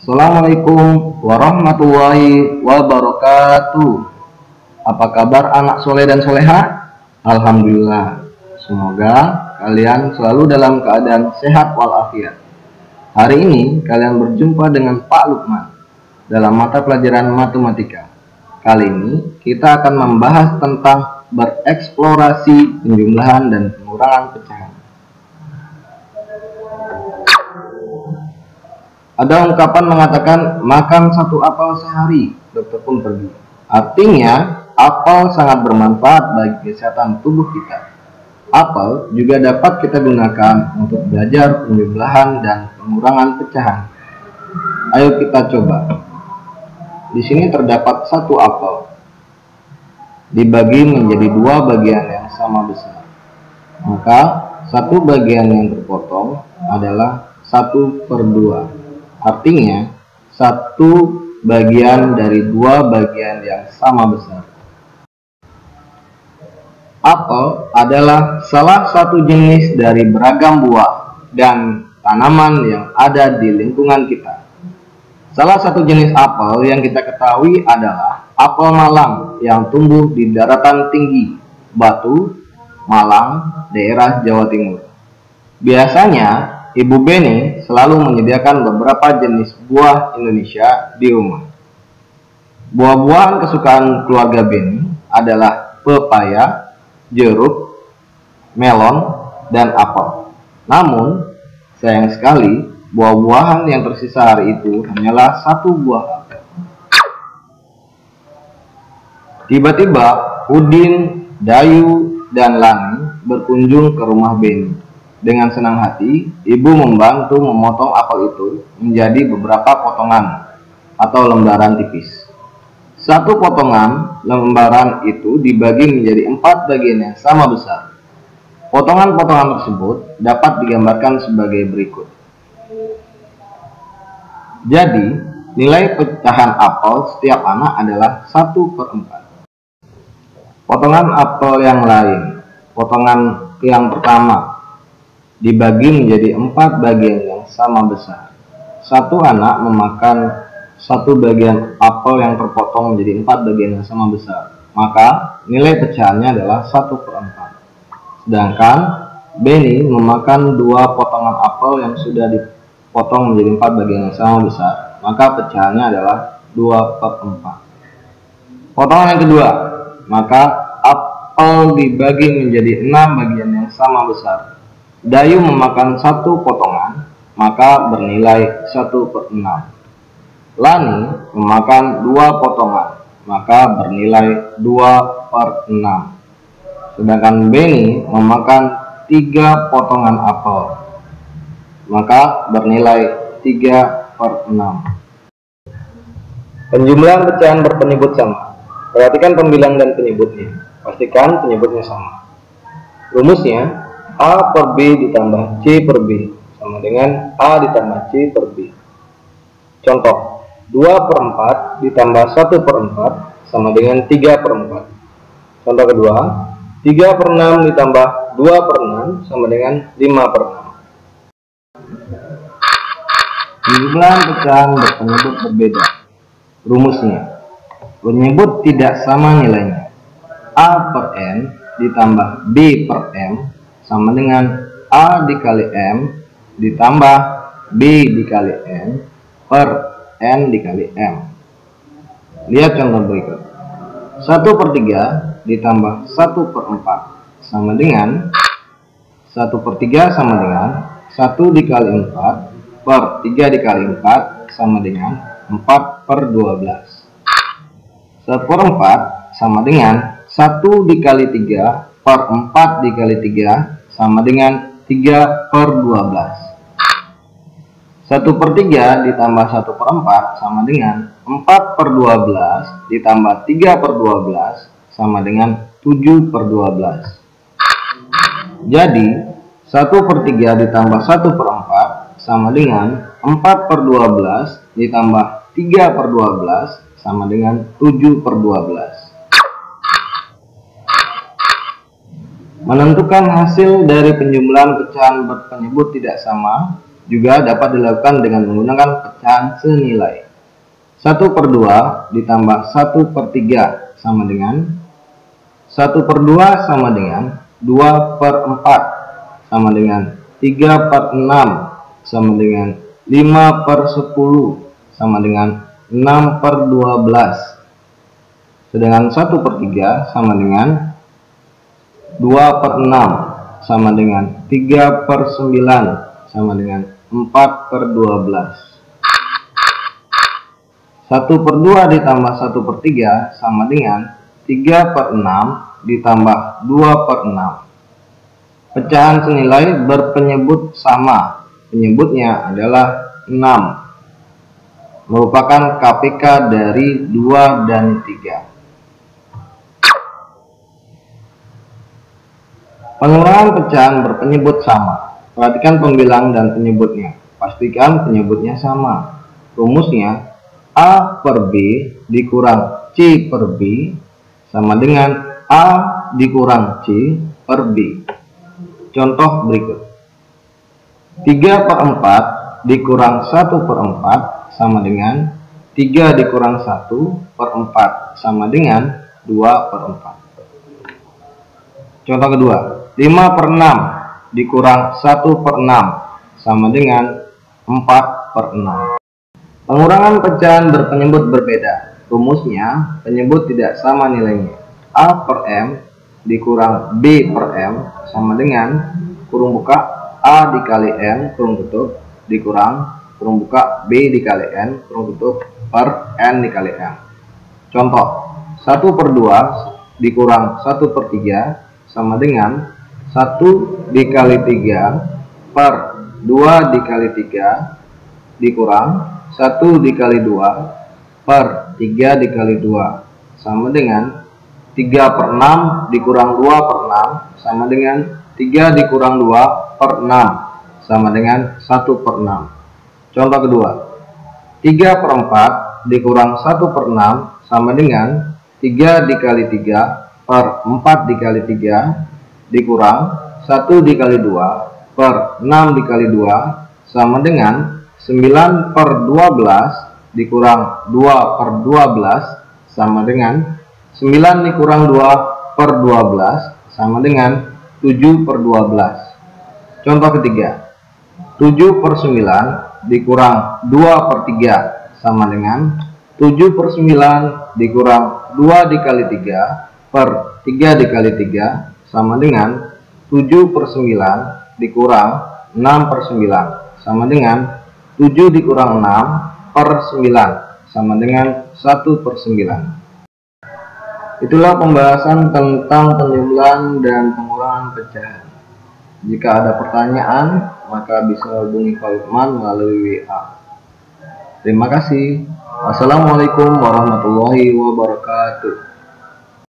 Assalamualaikum warahmatullahi wabarakatuh. Apa kabar anak soleh dan soleha? Alhamdulillah. Semoga kalian selalu dalam keadaan sehat walafiat. Hari ini kalian berjumpa dengan Pak Lukman dalam mata pelajaran matematika. Kali ini kita akan membahas tentang bereksplorasi penjumlahan dan pengurangan pecahan. Ada ungkapan mengatakan makan satu apel sehari, dokter pun pergi. Artinya, apel sangat bermanfaat bagi kesehatan tubuh kita. Apel juga dapat kita gunakan untuk belajar penjumlahan dan pengurangan pecahan. Ayo kita coba. Di sini terdapat satu apel, dibagi menjadi dua bagian yang sama besar. Maka satu bagian yang terpotong adalah 1/2. Artinya, satu bagian dari dua bagian yang sama besar. Apel adalah salah satu jenis dari beragam buah dan tanaman yang ada di lingkungan kita. Salah satu jenis apel yang kita ketahui adalah apel Malang yang tumbuh di daratan tinggi, Batu, Malang, daerah Jawa Timur. Biasanya, Ibu Beni selalu menyediakan beberapa jenis buah Indonesia di rumah. Buah-buahan kesukaan keluarga Beni adalah pepaya, jeruk, melon, dan apel. Namun, sayang sekali, buah-buahan yang tersisa hari itu hanyalah satu buah apel. Tiba-tiba, Udin, Dayu, dan Lani berkunjung ke rumah Beni. Dengan senang hati, ibu membantu memotong apel itu menjadi beberapa potongan atau lembaran tipis. Satu potongan lembaran itu dibagi menjadi 4 bagian yang sama besar. Potongan-potongan tersebut dapat digambarkan sebagai berikut. Jadi, nilai pecahan apel setiap anak adalah 1/4. Potongan apel yang lain, potongan yang pertama, dibagi menjadi 4 bagian yang sama besar. Satu anak memakan satu bagian apel yang terpotong menjadi 4 bagian yang sama besar. Maka nilai pecahannya adalah 1/4. Sedangkan Beni memakan 2 potongan apel yang sudah dipotong menjadi 4 bagian yang sama besar. Maka pecahannya adalah 2/4. Potongan yang kedua, maka apel dibagi menjadi 6 bagian yang sama besar. Dayu memakan 1 potongan, maka bernilai 1/6. Lani memakan 2 potongan, maka bernilai 2/6. Sedangkan Beni memakan 3 potongan apel, maka bernilai 3/6. Penjumlahan pecahan berpenyebut sama. Perhatikan pembilang dan penyebutnya. Pastikan penyebutnya sama. Rumusnya, A per B ditambah C per B sama dengan A ditambah C per B. Contoh, 2/4 ditambah 1/4 sama dengan 3/4. Contoh kedua, 3/6 ditambah 2/6 sama dengan 5/6. Penjumlahan pecahan berpenyebut berbeda. Rumusnya, penyebut tidak sama nilainya. A per N ditambah B per M sama dengan A dikali M ditambah B dikali N per N dikali M. Lihat contoh berikut. 1/3 ditambah 1/4 sama dengan 1/3 sama dengan 1 dikali 4 per 3 dikali 4 sama dengan 4/12. 1/4 sama dengan 1 dikali 3 per 4 dikali 3 sama dengan 3/12. 1/3 ditambah 1/4 sama dengan 4/12 ditambah 3/12 sama dengan 7/12. Jadi 1/3 ditambah 1/4 sama dengan 4/12 ditambah 3/12 sama dengan 7/12. Menentukan hasil dari penjumlahan pecahan berpenyebut tidak sama, juga dapat dilakukan dengan menggunakan pecahan senilai 1/2 ditambah 1/3 sama dengan 1/2 sama dengan 2/4 sama dengan 3/6 sama dengan 5/10 sama dengan 6/12. Sedangkan 1/3 sama dengan 2/6 sama dengan 3/9 sama dengan 4/12. 1/2 ditambah 1/3 sama dengan 3/6 ditambah 2/6. Pecahan senilai berpenyebut sama. Penyebutnya adalah 6. Merupakan KPK dari 2 dan 3. Pengurangan pecahan berpenyebut sama. Perhatikan pembilang dan penyebutnya. Pastikan penyebutnya sama. Rumusnya A per B dikurang C per B sama dengan A dikurang C per B. Contoh berikut. 3/4 dikurang 1/4 sama dengan 3 dikurang 1/4 sama dengan 2/4. Contoh kedua. 5/6 dikurang 1/6 sama dengan 4/6. Pengurangan pecahan berpenyebut berbeda. Rumusnya, penyebut tidak sama nilainya. A per M dikurang B per M sama dengan kurung buka A dikali N kurung tutup dikurang kurung buka B dikali N kurung tutup per N dikali M. Contoh, 1/2 dikurang 1/3 sama dengan 1 dikali 3 per 2 dikali 3 dikurang 1 dikali 2 per 3 dikali 2 sama dengan 3/6 dikurang 2/6 sama dengan 3 dikurang 2/6 sama dengan 1/6. Contoh kedua. 3/4 dikurang 1/6 sama dengan 3 dikali 3 per 4 dikali 3 dikurang 1 dikali 2 per 6 dikali 2 sama dengan 9/12 dikurang 2/12 sama dengan 9 dikurang 2/12 sama dengan 7/12. Contoh ketiga. 7/9 dikurang 2/3 sama dengan 7/9 dikurang 2 dikali 3 per 3 dikali 3 sama dengan 7/9 dikurang 6/9 sama dengan 7 dikurang 6/9 sama dengan 1/9. Itulah pembahasan tentang penjumlahan dan pengurangan pecahan. Jika ada pertanyaan, maka bisa hubungi Pak Lukman melalui WA. Terima kasih. Wassalamualaikum warahmatullahi wabarakatuh.